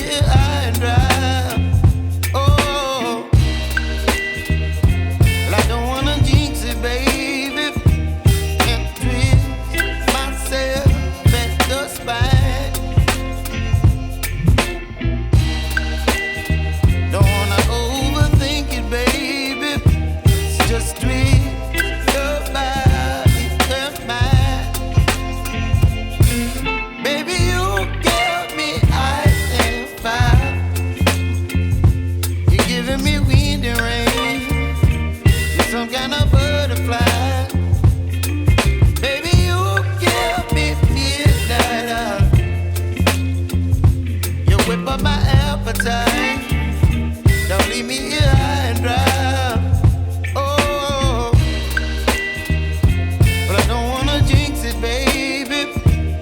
here high and dry. Oh, well, I don't wanna jinx it, baby, and twist myself at the spine. Don't wanna overthink it, baby. It's just twist your body and mine. Baby, you give me ice and fire. You're giving me wind and rain. You're some kind of butterfly. Baby, you give me midnight. You whip up my appetite. Don't leave me here high and dry. Oh, but I don't wanna jinx it, baby.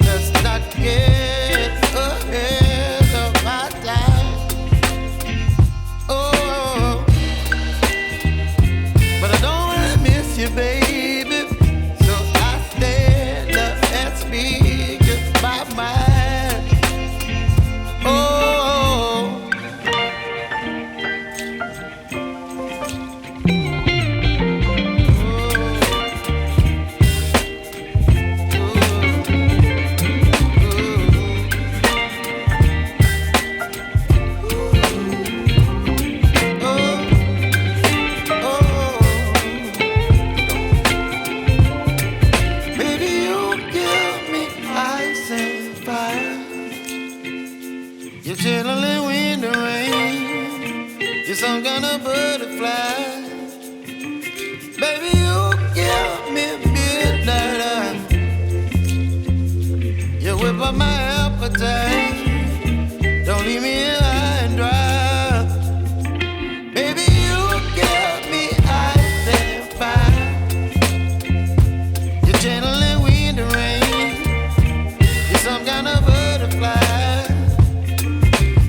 Let's not get ahead of my time. Oh, but I don't wanna miss you, baby. So I stand up and speak my mind. Oh. Baby, you give me ice and fire. You're chilling wind and rain. You're some kind of butterfly. Baby, you give me midnight. You whip up my appetite. Don't leave me here high and dry. Baby, you give me ice and fire. You're channeling wind and rain. You're some kind of butterfly.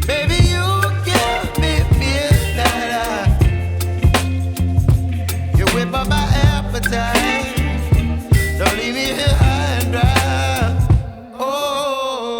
Baby, you give me midnight. You whip up my appetite. Don't leave me here high and dry. Oh.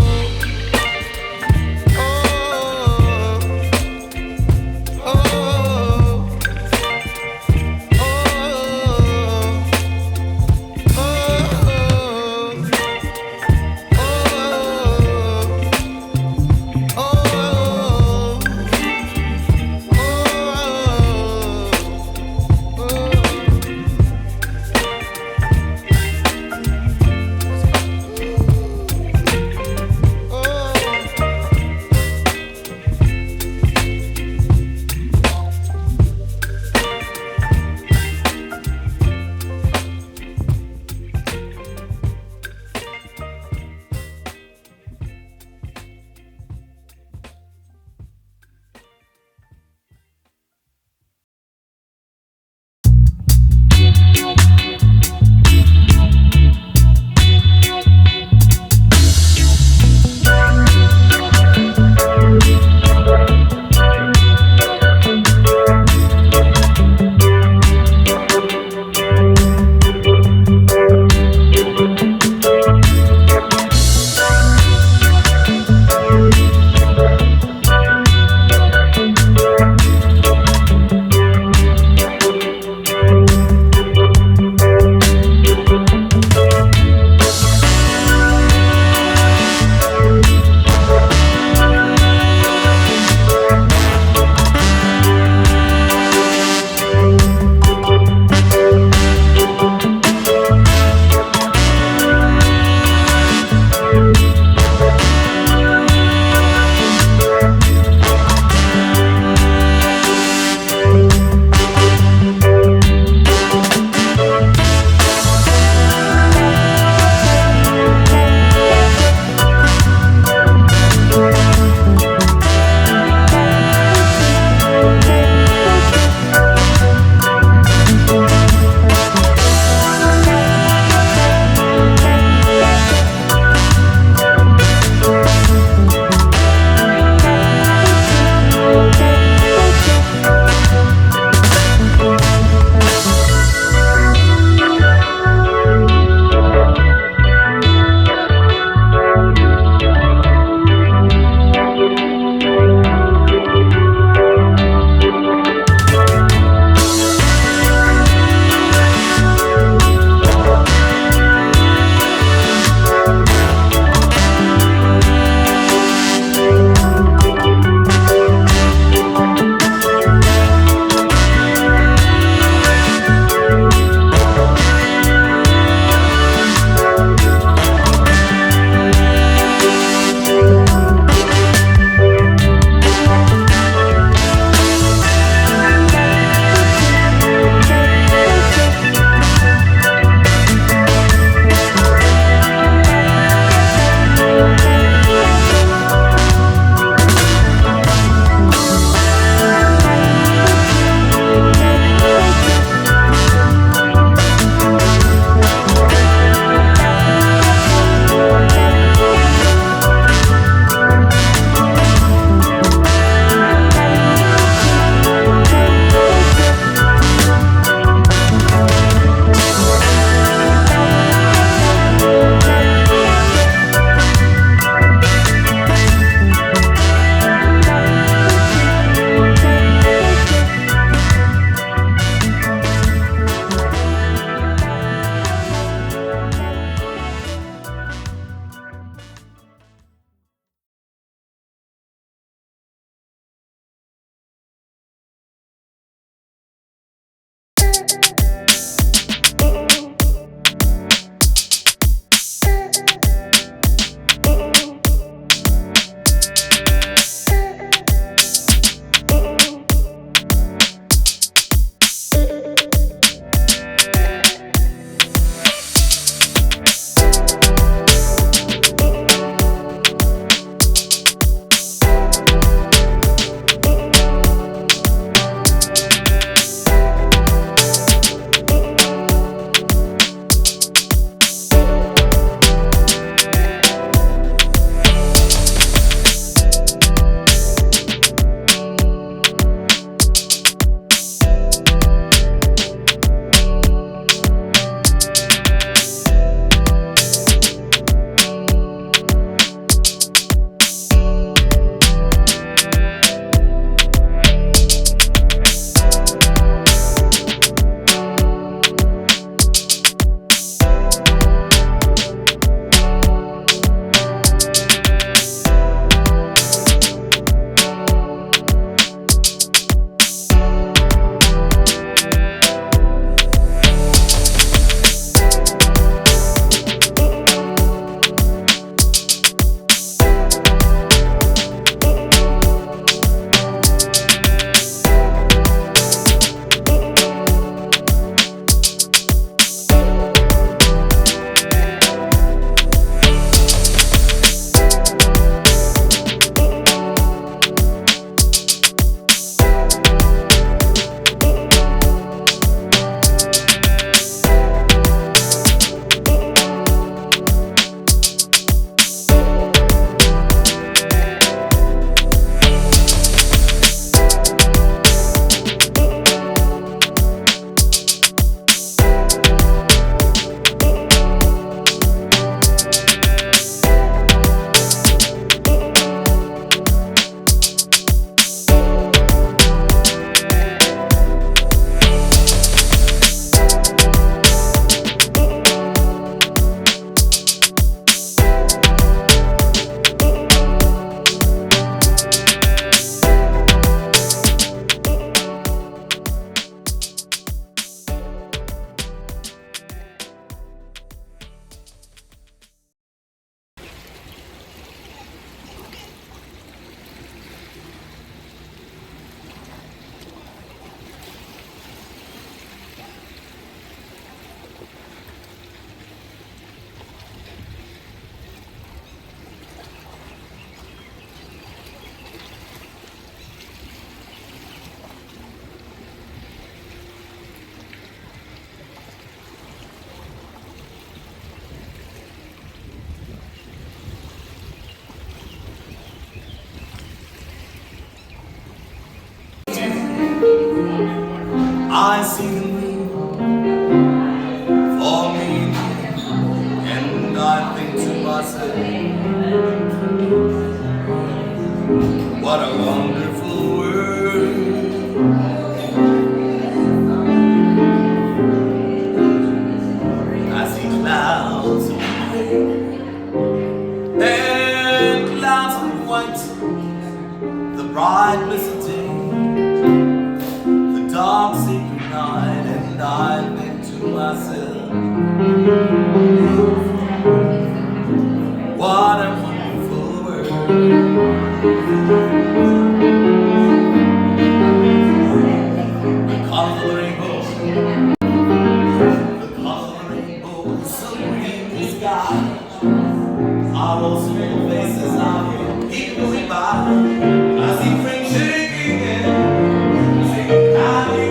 I see the moon for me, and I think to myself, what a wonderful world. I see clouds of gray and clouds of white, the bright blessed day, the dark secret night, and I think to myself, what a wonderful world. The color of the rainbow, the color of the rainbow, so green the sky. Are also the faces of people we buy. I see friends shaking and saying, how do you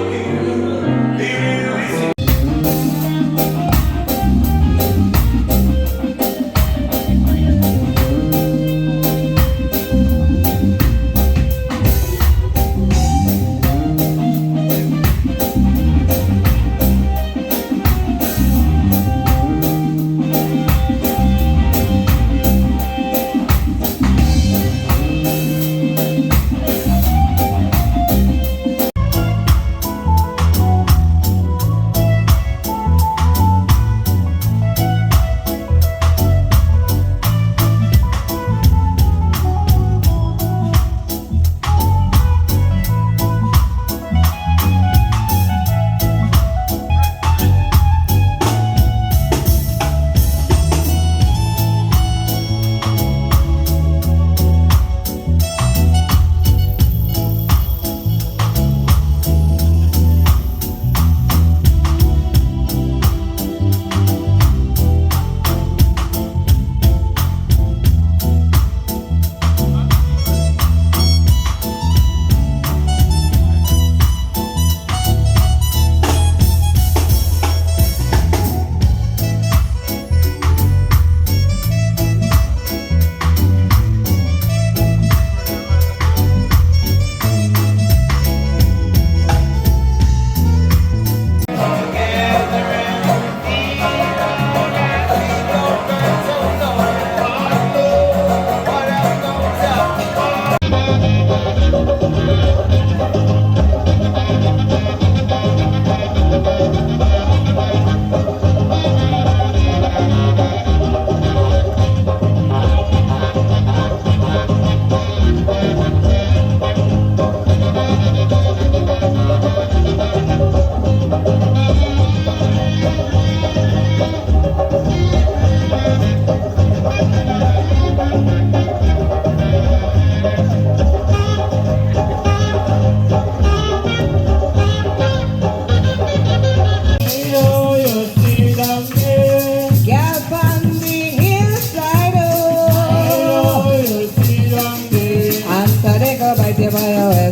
Montego bay